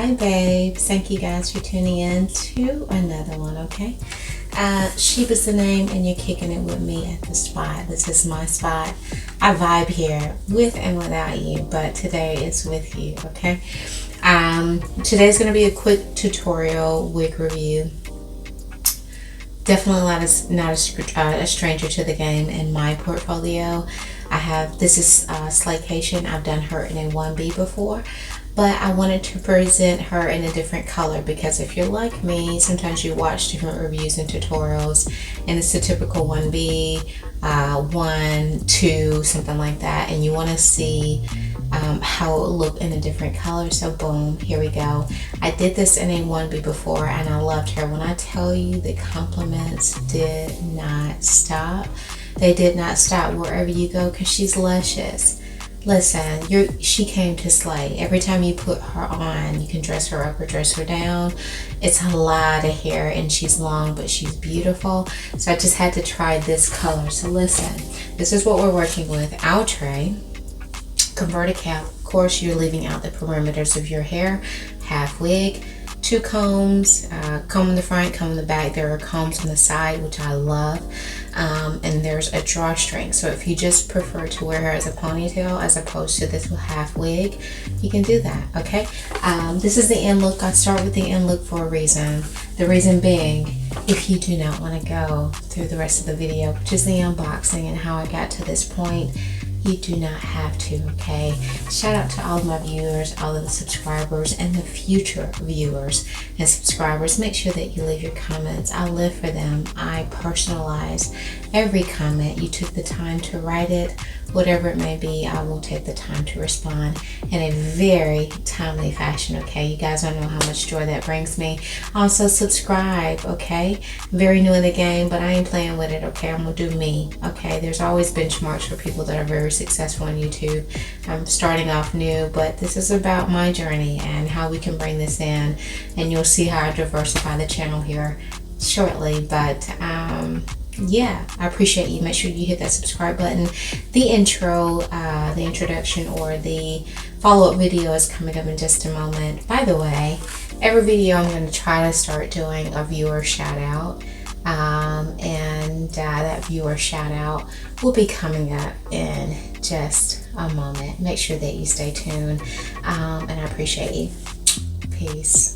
Hi babes, thank you guys for tuning in to another one, okay? Sheba's the name and you're kicking it with me at the spot. This is my spot. I vibe here with and without you, but today is with you, okay? Today's going to be a quick tutorial wig review. Definitely not a stranger to the game in my portfolio. This is Slaycation. I've done her in a 1B before, but I wanted to present her in a different color because if you're like me, sometimes you watch different reviews and tutorials and it's a typical 1B, 1, 2, something like that, and you want to see how it will look in a different color. So boom, here we go. I did this in a 1B before and I loved her. When I tell you the compliments did not stop, they did not stop wherever you go because she's luscious. Listen, she came to slay. Every time you put her on, you can dress her up or dress her down. It's a lot of hair and she's long, but she's beautiful. So I just had to try this color. So listen, this is what we're working with. Outre Converti Cap. Of course, you're leaving out the perimeters of your hair. Half wig, 2 combs, comb in the front, comb in the back. There are combs on the side, which I love. And there's a drawstring. So if you just prefer to wear her as a ponytail as opposed to this half wig, you can do that, okay? This is the end look. I start with the end look for a reason. The reason being, if you do not want to go through the rest of the video, which is the unboxing and how I got to this point, you do not have to, okay? Shout out to all of my viewers, all of the subscribers, and the future viewers and subscribers. Make sure that you leave your comments. I live for them. I personalize every comment. You took the time to write it. Whatever it may be, I will take the time to respond in a very timely fashion, okay? You guys don't know how much joy that brings me. Also, subscribe, okay? I'm very new in the game, but I ain't playing with it, okay? I'm gonna do me, okay? There's always benchmarks for people that are very successful on YouTube. I'm starting off new, but this is about my journey and how we can bring this in, and you'll see how I diversify the channel here shortly. But yeah, I appreciate you. Make sure you hit that subscribe button. The intro, the introduction, or the follow-up video is coming up in just a moment. By the way, every video I'm going to try to start doing a viewer shout out, and that viewer shout out will be coming up in just a moment. Make sure that you stay tuned, and I appreciate you. Peace.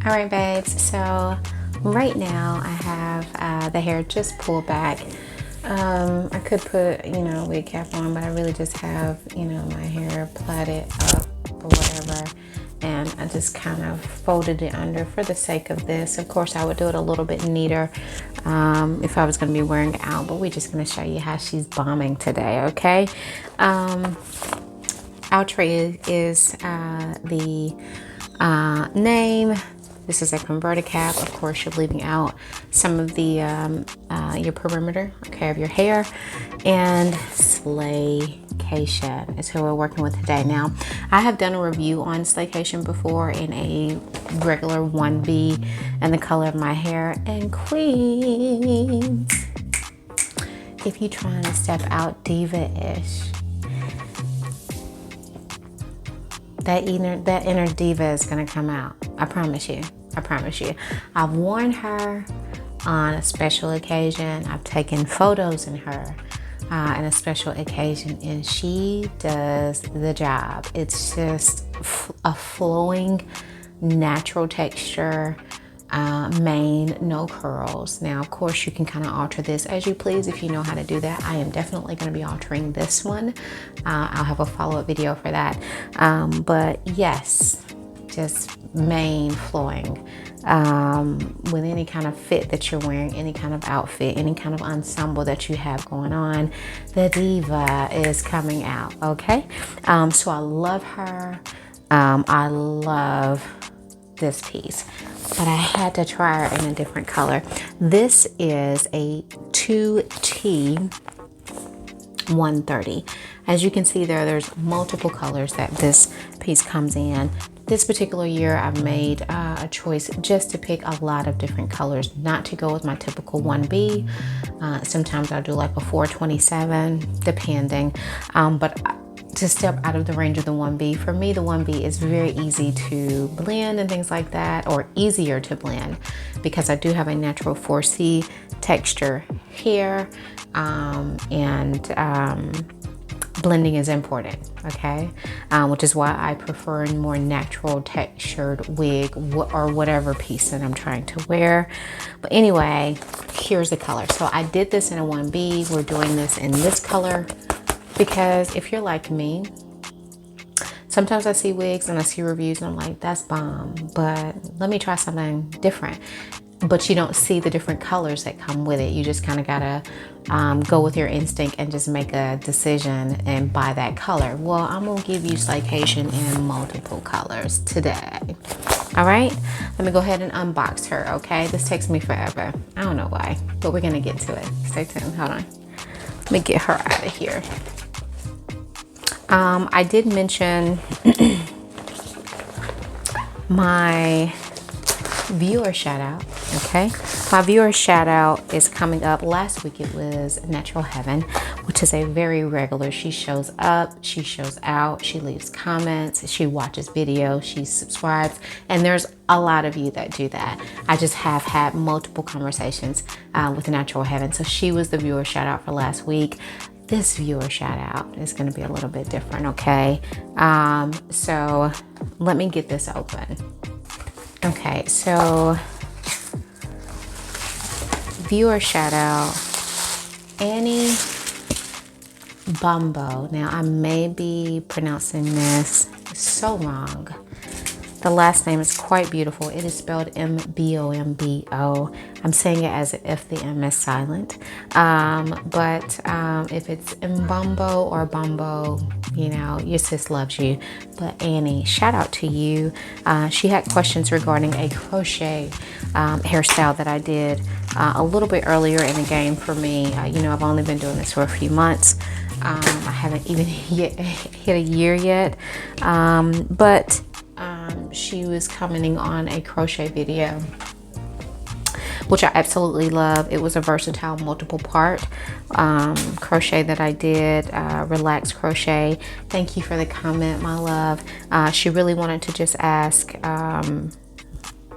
Alright babes, so right now I have the hair just pulled back. I could put, a wig cap on, but I really just have, my hair plaited up or whatever, and I just kind of folded it under for the sake of this. Of course, I would do it a little bit neater if I was going to be wearing it out, but we're just going to show you how she's bombing today, okay? Outre is the name. This is a converted cap. Of course, you're leaving out some of the your perimeter, okay, of your hair. And Slaycation is who we're working with today. Now, I have done a review on Slaycation before in a regular 1B and the color of my hair. And queen, if you're trying to step out diva-ish, that inner diva is gonna come out. I promise you. I promise you. I've worn her on a special occasion. I've taken photos in her on a special occasion, and she does the job. It's just a flowing, natural texture, mane, no curls. Now, of course, you can kind of alter this as you please if you know how to do that. I am definitely going to be altering this one. I'll have a follow-up video for that. But yes, just mane flowing with any kind of fit that you're wearing, any kind of outfit, any kind of ensemble that you have going on. The diva is coming out, okay? So I love her. I love this piece, but I had to try her in a different color. This is a 2T 130. As you can see there's multiple colors that this piece comes in. this particular year, I've made a choice just to pick a lot of different colors, not to go with my typical 1B. Sometimes I'll do like a 427, depending. But to step out of the range of the 1B, for me, the 1B is very easy to blend and things like that, or easier to blend because I do have a natural 4C texture hair, blending is important, okay? Which is why I prefer a more natural textured wig or whatever piece that I'm trying to wear. But anyway, here's the color. So I did this in a 1B. We're doing this in this color because if you're like me, sometimes I see wigs and I see reviews and I'm like, that's bomb, but let me try something different. But you don't see the different colors that come with it. You just kind of gotta go with your instinct and just make a decision and buy that color. Well, I'm gonna give you Slaycation in multiple colors today. All right, let me go ahead and unbox her, okay? This takes me forever. I don't know why, but we're gonna get to it. Stay tuned, hold on. Let me get her out of here. I did mention my viewer shout out, okay? My viewer shout out is coming up. Last week it was Natural Heaven, which is a very regular. She shows up, she shows out, she leaves comments, she watches videos, she subscribes, and there's a lot of you that do that. I just have had multiple conversations with Natural Heaven. So she was the viewer shout out for last week. This viewer shout out is going to be a little bit different, okay? So let me get this open. Okay, so viewer shout out, Annie Bumbo. Now I may be pronouncing this so wrong. The last name is quite beautiful. It is spelled M-B-O-M-B-O. I'm saying it as if the M is silent. But if it's Mbumbo or Bumbo, you know, your sis loves you. But Annie, shout out to you. She had questions regarding a crochet hairstyle that I did a little bit earlier in the game for me. You know, I've only been doing this for a few months. I haven't even hit a year yet. But she was commenting on a crochet video, which I absolutely love. It was a versatile multiple part crochet that I did, relaxed crochet. Thank you for the comment, my love. She really wanted to just ask,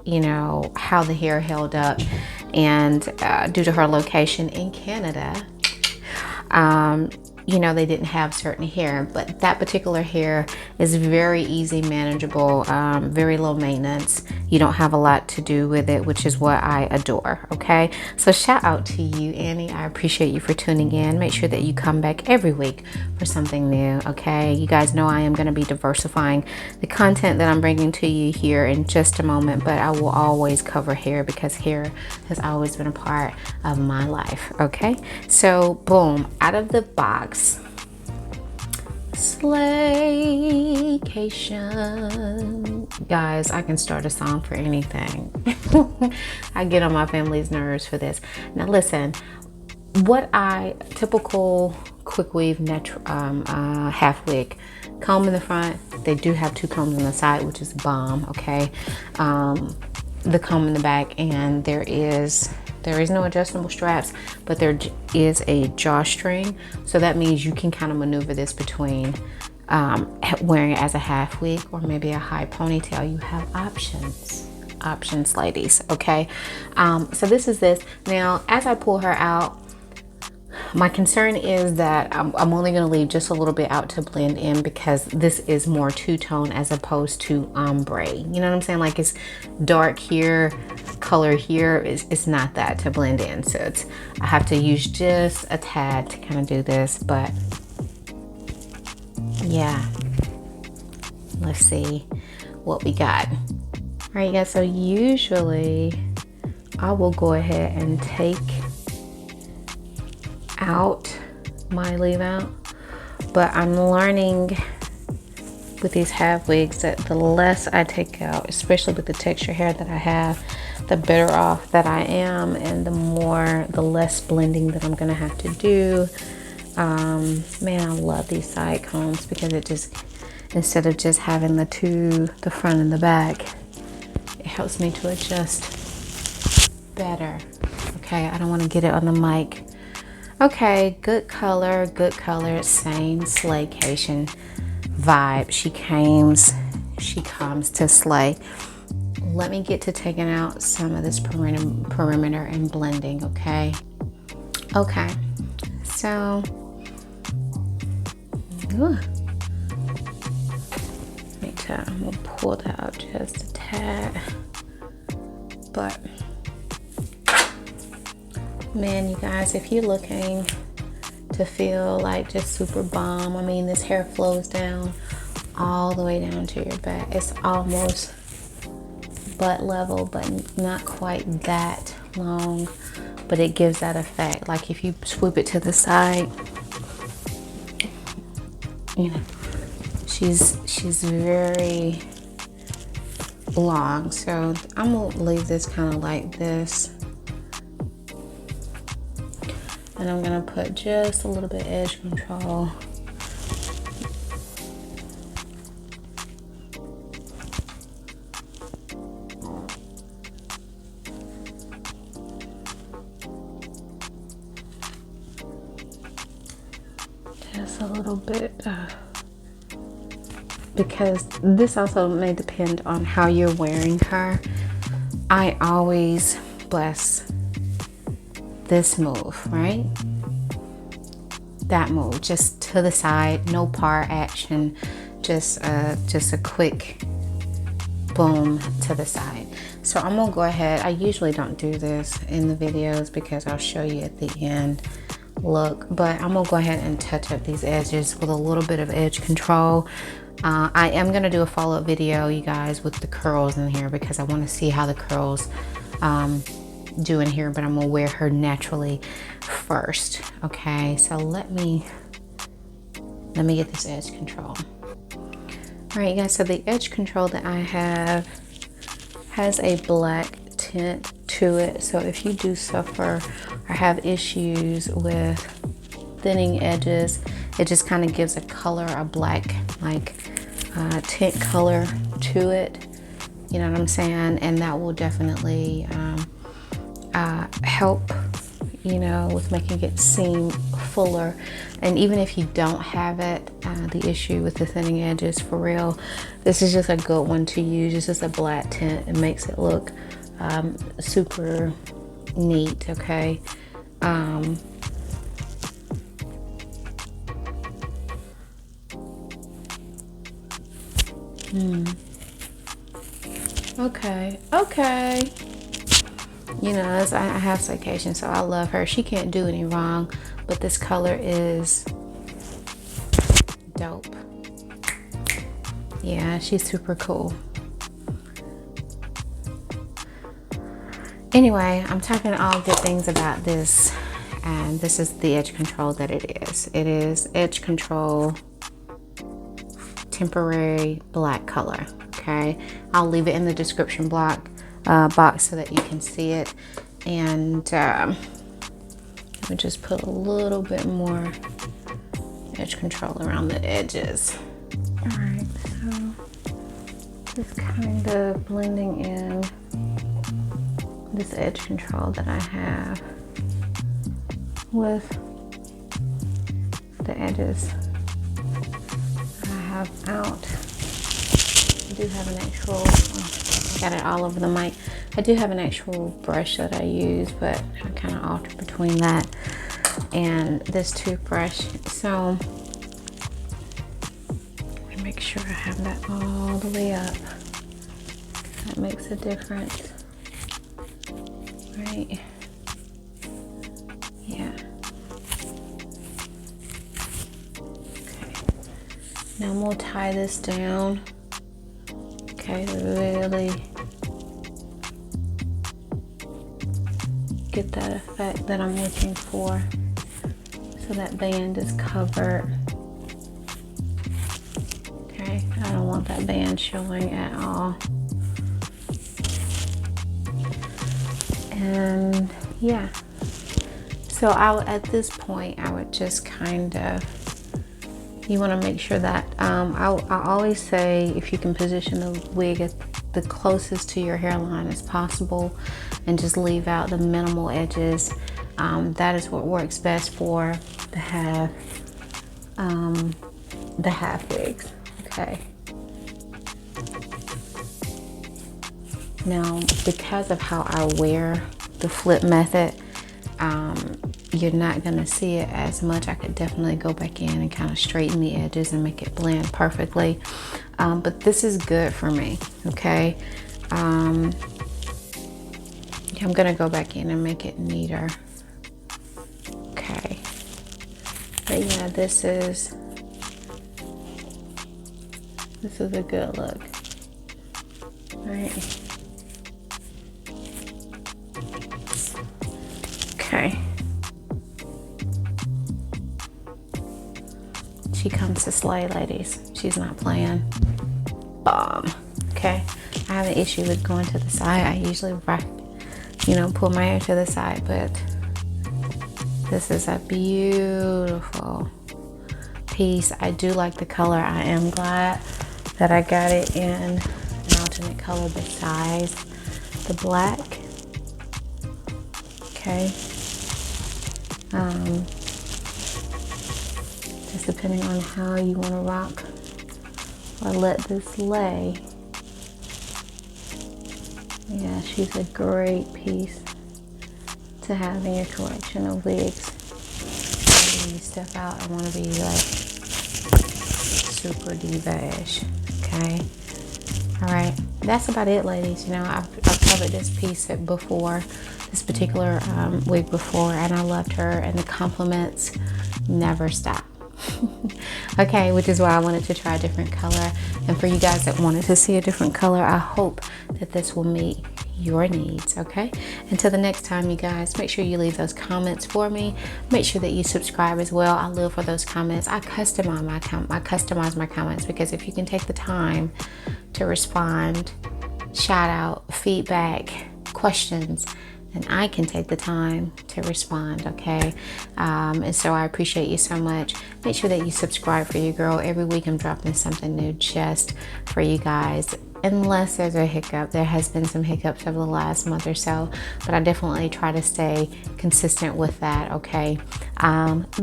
you know, how the hair held up, and due to her location in Canada, you know, they didn't have certain hair, but that particular hair is very easy, manageable, very low maintenance. You don't have a lot to do with it, which is what I adore, okay? So shout out to you, Annie. I appreciate you for tuning in. Make sure that you come back every week for something new, okay? You guys know I am going to be diversifying the content that I'm bringing to you here in just a moment, but I will always cover hair because hair has always been a part of my life, okay? So boom, out of the box, Slaycation. Guys, I can start a song for anything. I get on my family's nerves for this. Now listen, typical quick weave half wig, comb in the front. They do have two combs on the side, which is bomb, okay? The comb in the back, and there is no adjustable straps, but there is a drawstring. So that means you can kind of maneuver this between wearing it as a half wig or maybe a high ponytail. You have options, ladies, okay? So this is this. Now, as I pull her out, my concern is that I'm only going to leave just a little bit out to blend in because this is more two-tone as opposed to ombre. You know what I'm saying? Like it's dark here, color here. It's not that to blend in. So I have to use just a tad to kind of do this. But yeah, let's see what we got. All right, guys. So usually I will go ahead and take out my leave out, but I'm learning with these half wigs that the less I take out, especially with the texture hair that I have, the better off that I am, and the less blending that I'm gonna have to do. Man, I love these side combs because it instead of just having the front and the back. It helps me to adjust better. Okay, I don't want to get it on the mic. Okay, good color, same Slaycation vibe. She comes to slay. Let me get to taking out some of this perimeter and blending, okay? Okay, so, I'm gonna pull that out just a tad, but man, you guys, if you're looking to feel like just super bomb, I mean, this hair flows down all the way down to your back. It's almost butt level, but not quite that long, but it gives that effect. Like if you swoop it to the side, you know, she's very long. So I'm gonna leave this kind of like this, and I'm gonna put just a little bit edge control. Just a little bit, because this also may depend on how you're wearing her. I always bless this move, right? That move, just to the side, no par action, just a quick boom to the side. So I'm gonna go ahead. I usually don't do this in the videos because I'll show you at the end look, but I'm gonna go ahead and touch up these edges with a little bit of edge control. I am gonna do a follow-up video, you guys, with the curls in here because I want to see how the curls do in here, but I'm gonna wear her naturally first. Okay, so let me get this edge control. All right, you guys, so the edge control that I have has a black tint to it, so if you do suffer or have issues with thinning edges, it just kind of gives a color, a black like tint color to it, you know what I'm saying? And that will definitely help, you know, with making it seem fuller. And even if you don't have it, the issue with the thinning edges, for real, this is just a good one to use. It's just a black tint. It makes it look super neat, okay? Okay. You know, as I have Slaycation, so I love her. She can't do any wrong, but this color is dope. Yeah, she's super cool. Anyway, I'm talking all good things about this, and this is the edge control that it is. It is edge control temporary black color, okay? I'll leave it in the description box so that you can see it. And let me just put a little bit more edge control around the edges. All right, so just kind of blending in this edge control that I have with the edges I have out. I do have an actual, I got it all over the mic. I do have an actual brush that I use, but I kind of alter between that and this toothbrush. So let me make sure I have that all the way up. That makes a difference. Right? Yeah. Okay. Now I'm gonna tie this down. Okay, really get that effect that I'm looking for. So that band is covered. Okay, I don't want that band showing at all. And yeah, so at this point I would just kind of You want to make sure that, I always say if you can position the wig at the closest to your hairline as possible and just leave out the minimal edges. That is what works best for the half wigs. Okay. Now, because of how I wear the flip method, you're not gonna see it as much. I could definitely go back in and kind of straighten the edges and make it blend perfectly. But this is good for me, okay? I'm gonna go back in and make it neater. Okay. But yeah, this is a good look. All right. Okay. She comes to slay, ladies. She's not playing. Okay. I have an issue with going to the side. I usually pull my hair to the side, but this is a beautiful piece. I do like the color. I am glad that I got it in an alternate color besides the black. Okay. Just depending on how you want to rock or let this lay. Yeah, she's a great piece to have in your collection of wigs. When you step out, I want to be like super diva-ish. Okay. All right, that's about it, ladies. I've covered this piece before, this particular wig before, and I loved her, and the compliments never stop. Okay, which is why I wanted to try a different color. And for you guys that wanted to see a different color, I hope that this will meet your needs. Okay, until the next time, you guys, make sure you leave those comments for me. Make sure that you subscribe as well. I live for those comments. I customize my comments, because if you can take the time to respond, shout out, feedback, questions, and I can take the time to respond, okay? And so I appreciate you so much. Make sure that you subscribe for your girl. Every week I'm dropping something new just for you guys. Unless there's a hiccup. There has been some hiccups over the last month or so, but I definitely try to stay consistent with that, okay?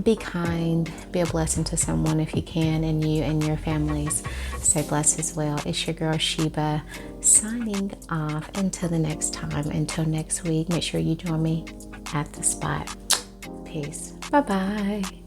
Be kind, be a blessing to someone if you can, and you and your families stay blessed as well. It's your girl Sheba signing off. Until the next time, until next week, make sure you join me at the spot. Peace. Bye-bye.